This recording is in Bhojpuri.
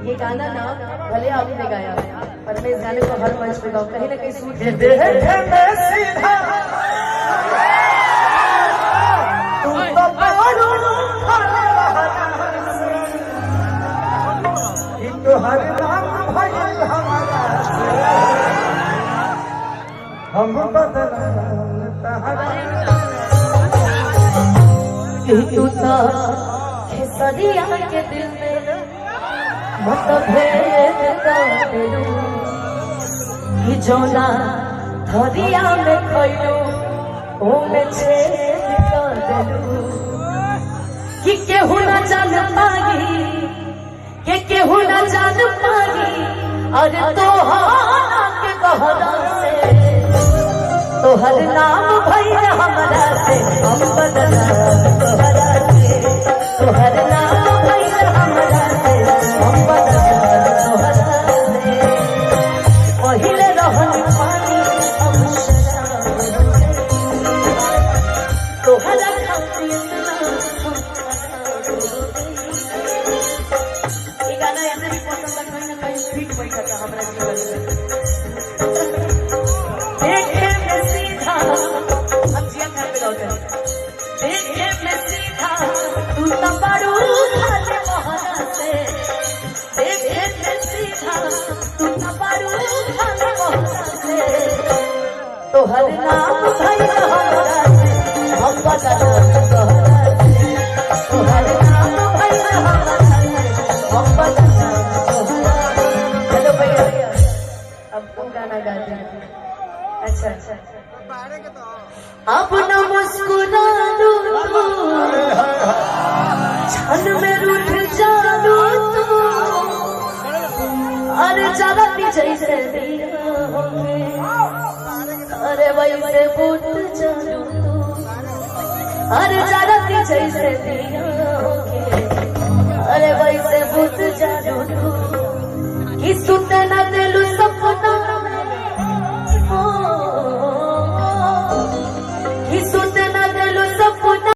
ये गाना ना भले आपने गाया पर मैं इस गाने को हर मंच पे गाऊं, कहीं ना कहीं सूट हम तू तो खेसरिया के दिल में मतभेद कर देलू कि जोना धरिया में खइलू ओमे छेद कर देलू कि केहू न जान पागी के केहू न जान पागी अरे तोहरा के कहरा से तोहर नाम भइल हमरा से हम बदला तोहरा से तोहर नाम भइल हमरा से हम बदला तोहरा से पहिले रहन पानी अब शराब तोहरा खातिर ये गाना ऐसे भी पसंद है कहीं ना कहीं फिट बैठा था हमारा जीवन तू तबारू खाले मोहरा से देखे में सीधा तू तबारू खाले मोहरा से तोहर नाम भइल हमरा से हम बदला तोहरा से तोहर नाम भइल हमरा से हम बदला तोहरा। चलो भैया अब तुम गाना गाते हैं। अच्छा अब न मुस्कुरा दो छन में रूठ जानो तू अरे जरा जैसे अरे वैसे फूट जानो तू अरे जरा जैसे